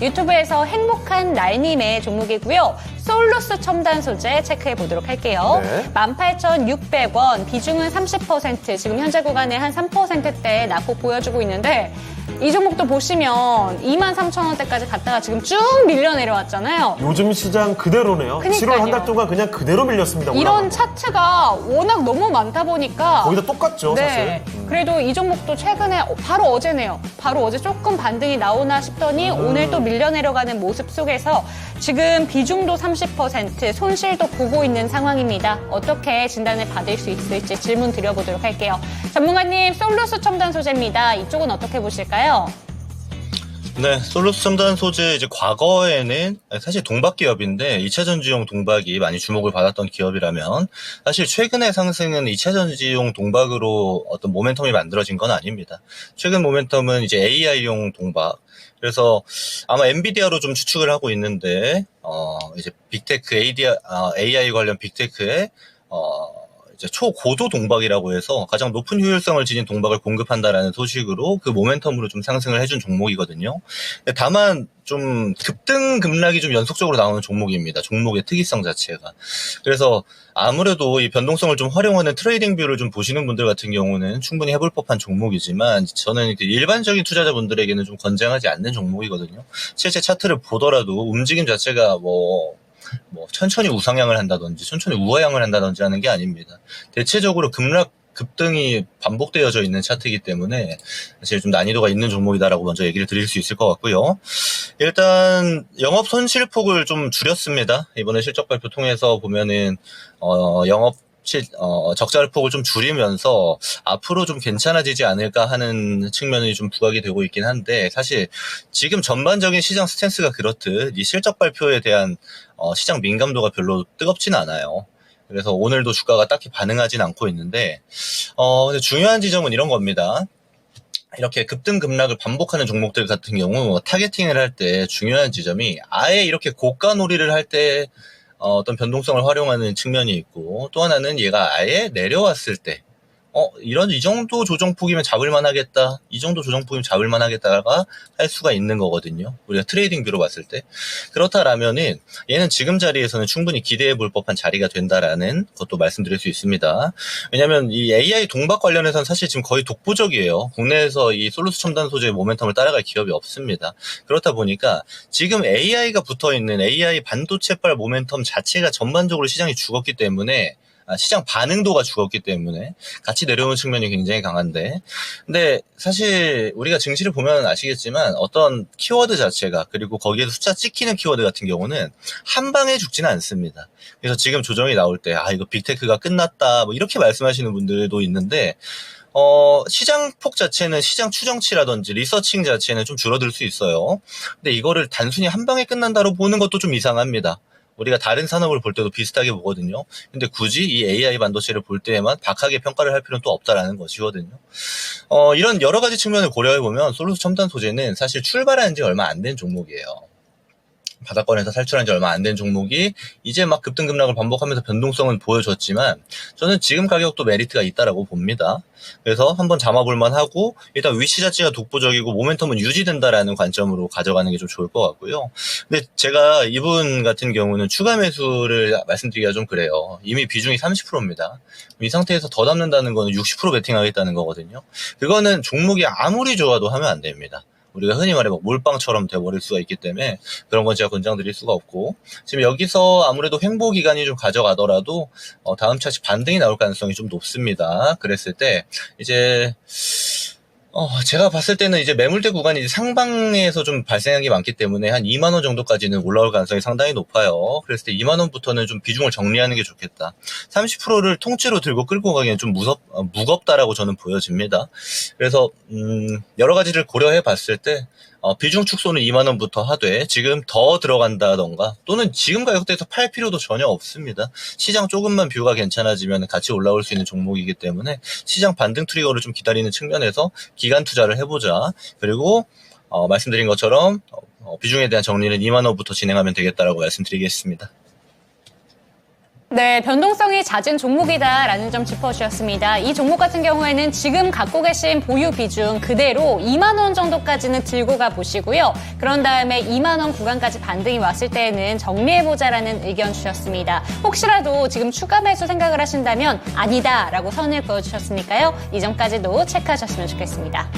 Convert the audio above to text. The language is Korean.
유튜브에서 행복한 날님의 종목이고요. 솔루스 첨단 소재 체크해 보도록 할게요. 네. 18,600원, 비중은 30%, 지금 현재 구간에 한 3%대 낙폭 보여주고 있는데 이 종목도 보시면 23,000원대까지 갔다가 지금 쭉 밀려 내려왔잖아요. 요즘 시장 그대로네요. 그러니까요. 7월 한 달 동안 그냥 그대로 밀렸습니다. 이런 올라가고. 차트가 워낙 너무 많다 보니까 거의 다 똑같죠, 네. 사실. 그래도 이 종목도 최근에 바로 어제네요. 바로 어제 조금 반등이 나오나 싶더니 오늘 또 밀려 내려가는 모습 속에서 지금 비중도 30%, 손실도 보고 있는 상황입니다. 어떻게 진단을 받을 수 있을지 질문 드려보도록 할게요. 전문가님, 솔루스 첨단 소재입니다. 이쪽은 어떻게 보실까요? 네, 솔루스 첨단 소재 이제 과거에는 사실 동박 기업인데 2차 전지용 동박이 많이 주목을 받았던 기업이라면 사실 최근의 상승은 2차 전지용 동박으로 어떤 모멘텀이 만들어진 건 아닙니다. 최근 모멘텀은 이제 AI용 동박. 그래서 아마 엔비디아로 좀 추측을 하고 있는데 이제 빅테크 AI 관련 빅테크에 이제 초고도 동박이라고 해서 가장 높은 효율성을 지닌 동박을 공급한다라는 소식으로 그 모멘텀으로 좀 상승을 해준 종목이거든요. 다만 좀 급등 급락이 좀 연속적으로 나오는 종목입니다. 종목의 특이성 자체가. 그래서 아무래도 이 변동성을 좀 활용하는 트레이딩 뷰를 좀 보시는 분들 같은 경우는 충분히 해볼 법한 종목이지만 저는 일반적인 투자자분들에게는 좀 권장하지 않는 종목이거든요. 실제 차트를 보더라도 움직임 자체가 뭐 천천히 우상향을 한다든지 천천히 우하향을 한다든지 하는 게 아닙니다. 대체적으로 급등이 반복되어져 있는 차트이기 때문에 사실 좀 난이도가 있는 종목이다라고 먼저 얘기를 드릴 수 있을 것 같고요. 일단 영업 손실폭을 좀 줄였습니다. 이번에 실적 발표 통해서 보면은 적자를 폭을 좀 줄이면서 앞으로 좀 괜찮아지지 않을까 하는 측면이 좀 부각이 되고 있긴 한데 사실 지금 전반적인 시장 스탠스가 그렇듯 이 실적 발표에 대한 시장 민감도가 별로 뜨겁지는 않아요. 그래서 오늘도 주가가 딱히 반응하진 않고 있는데 근데 중요한 지점은 이런 겁니다. 이렇게 급등 급락을 반복하는 종목들 같은 경우 타겟팅을 할 때 중요한 지점이 아예 이렇게 고가 놀이를 할 때 어떤 변동성을 활용하는 측면이 있고 또 하나는 얘가 아예 내려왔을 때 이 정도 조정폭이면 잡을만 하겠다. 이 정도 조정폭이면 잡을만 하겠다가 할 수가 있는 거거든요. 우리가 트레이딩 뷰로 봤을 때. 그렇다라면은 얘는 지금 자리에서는 충분히 기대해 볼 법한 자리가 된다라는 것도 말씀드릴 수 있습니다. 왜냐면 이 AI 동박 관련해서는 사실 지금 거의 독보적이에요. 국내에서 이 솔루스 첨단 소재의 모멘텀을 따라갈 기업이 없습니다. 그렇다 보니까 지금 AI가 붙어 있는 AI 반도체발 모멘텀 자체가 전반적으로 시장이 죽었기 때문에 시장 반응도가 죽었기 때문에 같이 내려오는 측면이 굉장히 강한데 근데 사실 우리가 증시를 보면 아시겠지만 어떤 키워드 자체가 그리고 거기에서 숫자 찍히는 키워드 같은 경우는 한 방에 죽지는 않습니다. 그래서 지금 조정이 나올 때 이거 빅테크가 끝났다 뭐 이렇게 말씀하시는 분들도 있는데 시장 폭 자체는 시장 추정치라든지 리서칭 자체는 좀 줄어들 수 있어요. 근데 이거를 단순히 한 방에 끝난다로 보는 것도 좀 이상합니다. 우리가 다른 산업을 볼 때도 비슷하게 보거든요. 근데 굳이 이 AI 반도체를 볼 때에만 박하게 평가를 할 필요는 또 없다라는 것이거든요. 이런 여러 가지 측면을 고려해보면 솔루스 첨단 소재는 사실 출발한 지 얼마 안 된 종목이에요. 바닥권에서 탈출한 지 얼마 안 된 종목이 이제 막 급등급락을 반복하면서 변동성은 보여줬지만 저는 지금 가격도 메리트가 있다라고 봅니다. 그래서 한번 잡아볼만 하고 일단 위치 자체가 독보적이고 모멘텀은 유지된다라는 관점으로 가져가는 게 좀 좋을 것 같고요. 근데 제가 이분 같은 경우는 추가 매수를 말씀드리기가 좀 그래요. 이미 비중이 30%입니다. 이 상태에서 더 담는다는 거는 60% 베팅하겠다는 거거든요. 그거는 종목이 아무리 좋아도 하면 안 됩니다. 우리가 흔히 말해 몰빵처럼 돼버릴 수가 있기 때문에 그런 건 제가 권장드릴 수가 없고 지금 여기서 아무래도 횡보 기간이 좀 가져가더라도 다음 차시 반등이 나올 가능성이 좀 높습니다. 그랬을 때 이제 제가 봤을 때는 이제 매물대 구간이 상방에서 좀 발생한 게 많기 때문에 한 2만 원 정도까지는 올라올 가능성이 상당히 높아요. 그랬을 때 2만 원부터는 좀 비중을 정리하는 게 좋겠다. 30%를 통째로 들고 끌고 가기엔 좀 무겁다라고 저는 보여집니다. 그래서 여러 가지를 고려해 봤을 때 비중 축소는 2만 원부터 하되 지금 더 들어간다던가 또는 지금 가격대에서 팔 필요도 전혀 없습니다. 시장 조금만 뷰가 괜찮아지면 같이 올라올 수 있는 종목이기 때문에 시장 반등 트리거를 좀 기다리는 측면에서 기간 투자를 해보자. 그리고 말씀드린 것처럼 비중에 대한 정리는 2만 원부터 진행하면 되겠다라고 말씀드리겠습니다. 네, 변동성이 잦은 종목이다라는 점 짚어주셨습니다. 이 종목 같은 경우에는 지금 갖고 계신 보유 비중 그대로 2만 원 정도까지는 들고 가 보시고요. 그런 다음에 2만 원 구간까지 반등이 왔을 때에는 정리해보자라는 의견 주셨습니다. 혹시라도 지금 추가 매수 생각을 하신다면 아니다라고 선을 그어주셨으니까요. 이 점까지도 체크하셨으면 좋겠습니다.